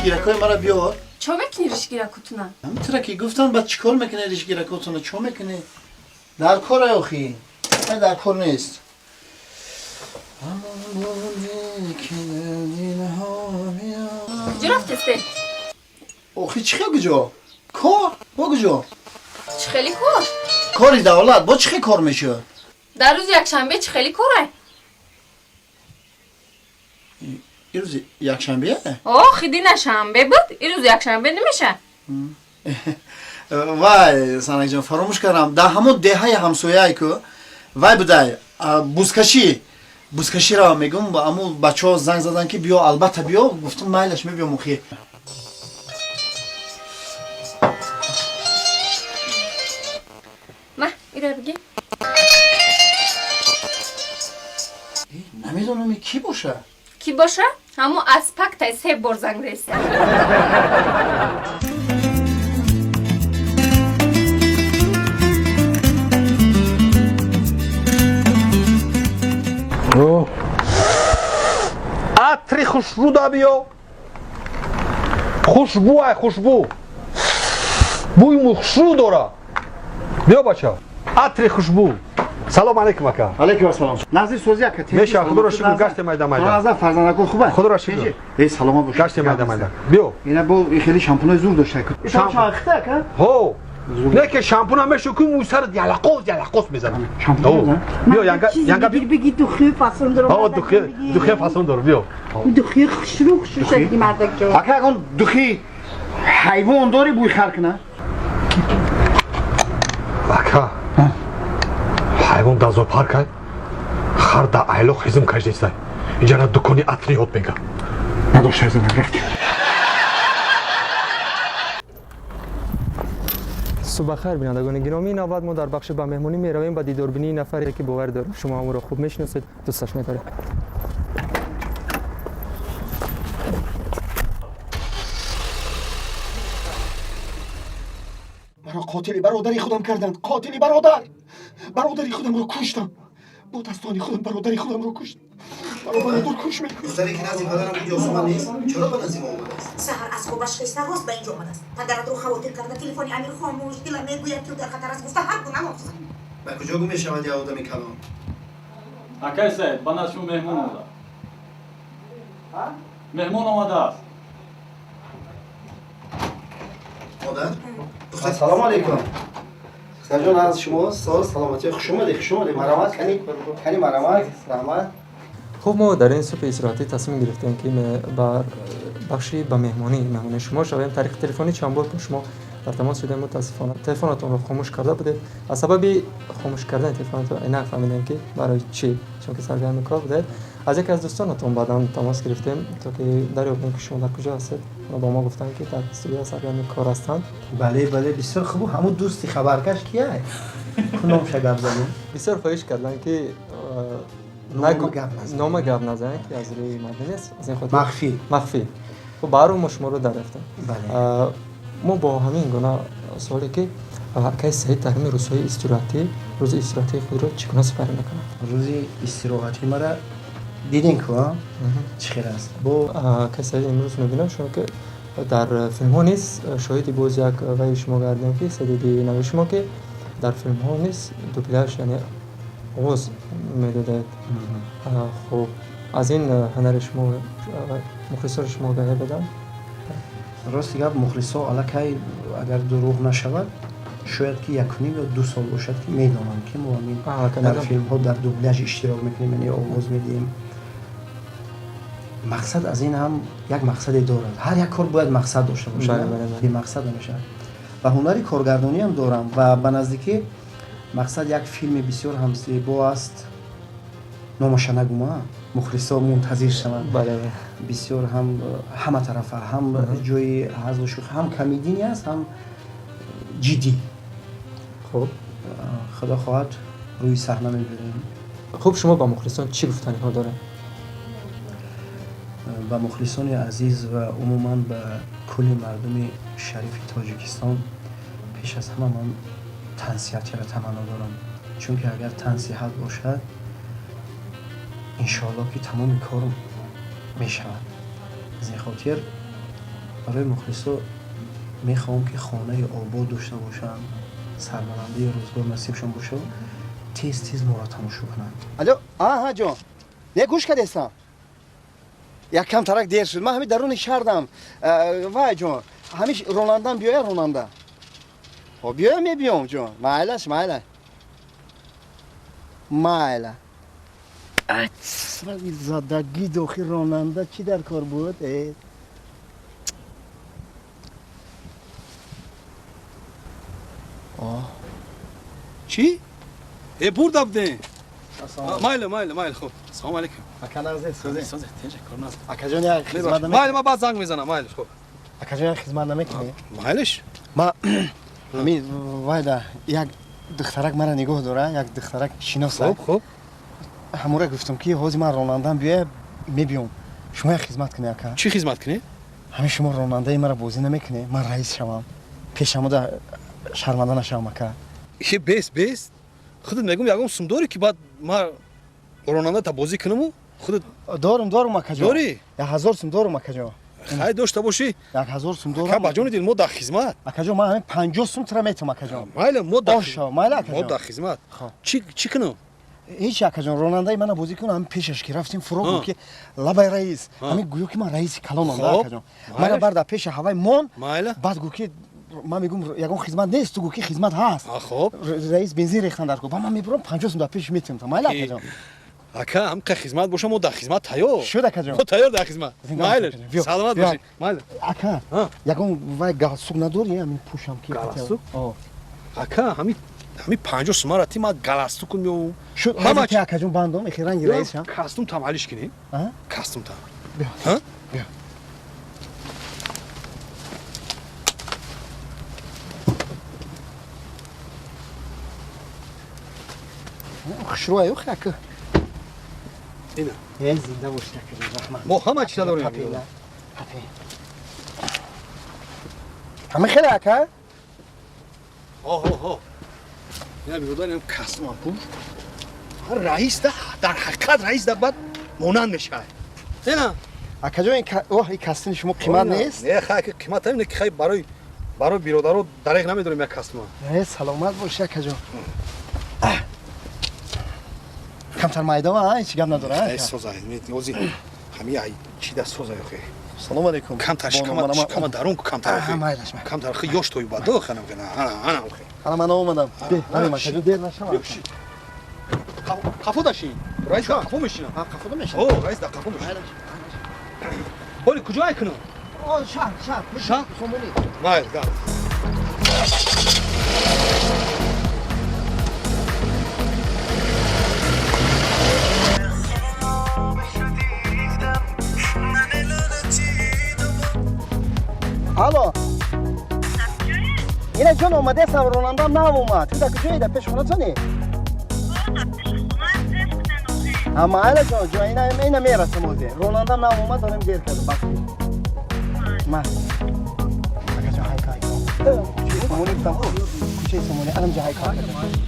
ریشگیرکای مرا بیار. چه میکنی ریشگیرکوتونا؟ همینطوره که گفتن بعد چیکار میکنه ریشگیرکوتونا؟ چه میکنه؟ در کار آخی. نه در کار نیست. کجا رفتسته؟ آخی چی کجا؟ کار؟ با کجا؟ چه خیلی کار؟ کاری دولت با چی کار میشه؟ در روز یکشنبه چه خیلی کاره؟ این روز یکشنبه؟ خیلی نشنبه بود؟ این روز یکشنبه نمیشه؟ وای سانک جان فراموش کردم در همون دههای همسایه که وای بوده بوزکشی را میگم با امو بچه ها زنگ زدن که بیا البته بیا گفتم مایلش میبیم مخی ما ایره بگی نمیدونم کی باشه کی باشه؟ همون اسپک تای 3 بار زنگ رسید عطر خوشبو دا بیا خوشبو بوی خوشبو داره بیا بچه عطر خوشبو سلام علیکم اکا علیکم السلام نظیر سوزی اکا میشه خدا را شکر گشت میدم نظر فرزندکو خوبه خدا را شکر ای سلام باشه گشت میدم بیا اینا با خیلی شامپونای زور داشته شامپون اخته اکا هو نه که شامپون همش که مو سر یلقوس میزنم شامپون بیا ینگا بگی دوخی فاصون داره دوخی فاصون داره بیا دوخی خشروخ شدی مردک جان اکا اون دوخی حیوان داری بوی خلق نه اکا حیوان دازو پارک خر دا ایلو خیزم کشیسته اینجا را دکانی عطری هات بگم نداشته ازم رفت صبح خیر بینندگان گرامی نوبت ما در بخش به مهمونی می رویم با دیداربینی نفری که باور داره شما او را خوب میشناسید دوستش می‌داره مرا قاتلی برادری خودم کردند قاتلی برادری خودم رو کشتم با دستانی خودم برادری خودم رو کشتم برادر کش می‌کنم دختری که نزدیک پدرم اینجا اومد نیست چرا به نزدیک اومده است سحر از خوابش خسته راست به اینجا آمده است پدرت رو خواطر کرده تلفن امیر خاموش دلم میگوید که در خطر است گفته هر گونه مفصل به کجا گم میشود یا آدم کلام اکای سید بنا شما مهمون اومده مهمون آمده است مادر دختر سلام علیکم دختر جان از شما سلامتی خوش اومدید مرحمت کنی مرحمت رحمت خب ما در این صبح استراحتی تصمیم گرفتیم که بر بخشی به مهمانی شما شویم طریق تلفنی چند بار با شما در تماس شدیم متاسفانه تلفنتون رو خاموش کرده بودید از سبب خاموش کردن تلفنتون اینا فهمیدیم که برای چی چون که سرگرم کار بودید از یک از دوستانتون بعداً تماس گرفتیم تا که دریافتیم که شما در کجا هستید با ما گفتن که در استودیو سرگرم کار هستند بله بسیار خوب همون دوستی خبرکش کیه کنم شگرد زدیم بسیار خواهش کردن که نام گپ نزنن که از روی مردمی است از این خاطر مخفی خب برای ما شما رو دریافتیم بله ما با همین گونه سوالی که که سعید در همین روزهای استراحتی روز استراحتی خود رو چگونه سپری میکنه روز استراحتی مرا دیدین که چه خیر است با که سعید امروز میبینم شما که در فیلم ها نیست شاهدی باز یک وی شما گردیم که سعید نوی شما که در فیلم ها نیست دوبلاژ یعنی آواز میداده خب از این هنر شما مخلصان شما گاهی بدن راستی گپ مخلصا الکی اگر دروغ نشود شاید که 1.5 یا 2 سال باشد که میدانم که ما در فیلم ها در دوبلاژ اشتراک میکنیم یعنی آواز میدیم مقصد از این هم یک مقصد دارد هر یک کار باید مقصد داشته باشه بی مقصد نمیشه و هنری کارگردانی هم دارم و به نزدیکی مقصد یک فیلم بسیار هم زیبا است نامش نگم مخلصا منتظر شوند بسیار هم همه طرفه هم جوی هزل و شوخی هم کمدینی است هم جدی خب خدا خواهد روی صحنه میبریم خب شما با مخلصان چی گفتنی ها داره؟ با مخلصان عزیز و عموما به کل مردم شریف تاجیکستان پیش از همه من تنصیحاتی را تمنا دارم چون که اگر تنصیحات باشد انشاءالله که تمام کار می شود از این خاطر برای مخلصا میخوام که خانه آباد داشته باشن، سربلندی روزگار نصیبشون باشه، تیز ما را تماشا کنن. الو آها جان، نه گوش کردی هستم. یک کم ترک دیر شد. من همین درون شهردم. وای جان، همیش رونندم بیای روننده. خب بیای میبیام جان. مایله. اصلا زدگی داخل راننده چی در کار بود؟ چی؟ برده بده. مایل خب. سلام علیکم. اکا نازه سوزه. تشکر ناز. اکا جان یک خدمت نمیکنی؟ مایل ما بعد زنگ میزنم مایل خب. اکا جان یک خدمت نمیکنی؟ مایلش؟ ما همین وایدا یک دخترک مرا نگاه داره، یک دخترک شناسه. خب. همورا گفتم که حاضر من رانندم بیای میبیام. شما یک خدمت کنی اکا؟ چی خدمت کنی؟ همین شما راننده مرا بازی نمیکنی؟ من رئیس شوم. پیشمو دا شرمنده نشوم اکا. یه بیست. خودت میگم یکم سوم داری که بعد ما راننده تا بازی کنم و خودت دارم اکا جان. داری؟ 1000 سوم دارم اکا جان. خیلی داشته باشی. 1000 سوم دارم. اکا بجان دیل ما در خدمت. اکا جان من همین 50 سوم ترا میتم اکا جان. مایل ما در باشه مایل اکا ما جان. در خدمت. خب. چی کنم؟ هیچ اکا جان راننده من بازی کنم هم پیشش که رفتیم فرو که لبای رئیس همین گویو که من رئیس کلانم اکا جان. من بردا پیش هوای مون مایل. بعد گو که من میگم یگون خدمت نیست تو گو که خدمت هست. خب. رئیس بنزین ریختن در کو. من میبرم 50 سوم در پیش میتم تا مایل اکا جان. اکا هم که خدمت باشه ما در خدمت تیار. شد اکا جان. ما تیار در خدمت. مایل. سلامت باشی. مایل. اکا یگون وای گالسوق نداری همین پوشم که گالسوق؟ اکا همین 50 سوم را ما گالسوق میو. شد همه که اکا جان بندم اخیرا رئیس هم. کاستوم تمالیش کنی؟ کاستوم تام. بیا. بیا. خشروع اخ اکا. اینا. ای زنده باش اکا رحمت. ما همه چی داریم. پپی. همه خیلی اکا؟ اینا میگودن کاستوم هم پول. رئیس در حقیقت رئیس بعد مونان میشه. اینا. اکا جان این کاستین شما قیمت نیست؟ نه خیلی قیمت هم نه که خیلی برای برادرو دریغ نمیدونیم یک کاستوم. سلامت باش اکا جان. کمتر مایدام هیچ گپ نداره. ای سوزای میوزی همین ای چی دست سوزای خیلی. سلام علیکم. کمتر شکم درون کمتر خیلی. کمتر خیلی یوش توی بعد خنم کنه. انا خیلی. من اومدم. بریم اکا جان دیر نشم. کافو داشی. رئیس کافو میشینه. کافو میشینه. رئیس کافو میشینه. ولی کجای کنم؟ شهر. سومونی. مایل گال. الو. اینا جون اومده سر رانندم اومد. تو در کجایی در پیش خونه تو نی؟ اما حالا جون اینا میرسم اوزی. رانندم اومد دارم دیر کرد بس. ما. اگه جا های کاری کنم. چی سومونی بتام؟ چی سومونی؟ الان جا های کاری کنم.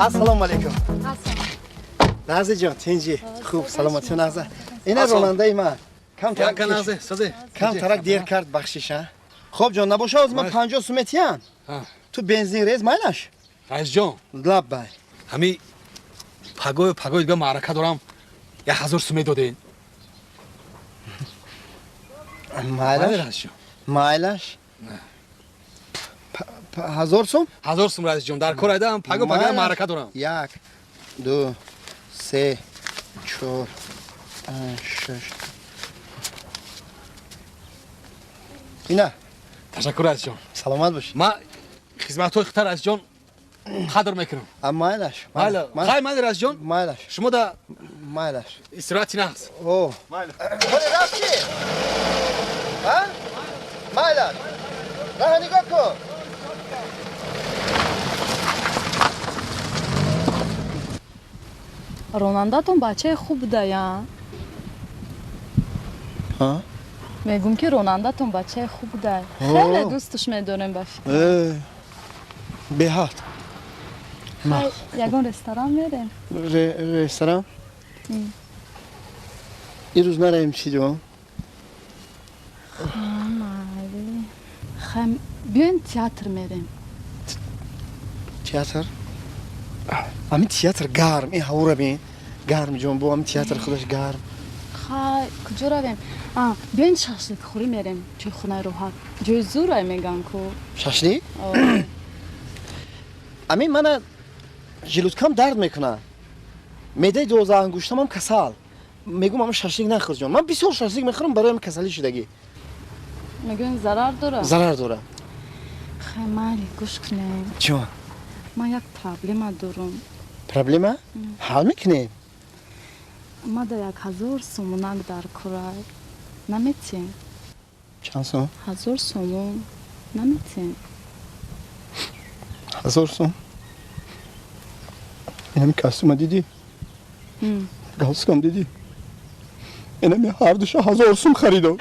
السلام علیکم. نازه جان تنجی خوب سلامتی نازه. اینا راننده ای من. کم ترک دیر کرد بخشیش ها. خب جان نباشه از من 50 سومتیان. تو بنزین ریز مایلش. رئیس جان. لب بای. همین پگوی دیگه معرکه دارم. 1000 سوم دادین. مایلش. 1000 سوم؟ 1000 سوم رئیس جان در کار ایدم پگو معرکه دارم. 1 2 3 4 5 6 اینا تشکر رئیس جان. سلامت باشی. ما خدمت‌های خطر رئیس جان قدر میکنم. مایلش. خیلی من رئیس جان. مایلش. شما دا مایلش. استراحتی نهست. اوه. مایلش. ولی رفتی؟ ها؟ مایلش. راه نگاه کن. راننده‌تون بچه خوب بوده یا؟ ها؟ میگم که رانندتون بچه خوب بوده خیلی دوستش میداریم باشه بهات یگان رستوران میریم رستوران این روز نریم چی جوان خم بیاین تئاتر میریم تئاتر همین تئاتر گرم این هوا رو ببین گرم جون بو هم تئاتر خودش گرم خای کجا رویم بیاین شاشلیک خوری میریم توی خونه روحات جای زور میگن کو شاشلی همین من ژلوتکام درد میکنه معده دوز انگشتم هم کسل میگم من شاشلیک نخور جون من بسیار شاشلیک میخورم برایم کسلی شدگی میگن ضرر داره ضرر داره خیلی مالی گوش کنیم جون ما یک پرابلم دارم پرابلم حل میکنیم ما در 1000 سومونک در کرای نمیتیم چند سوم 1000 سومون نمیتیم 1000 سوم اینم کاستوم دیدی گالسکام دیدی اینم هر دوش 1000 سوم خریدم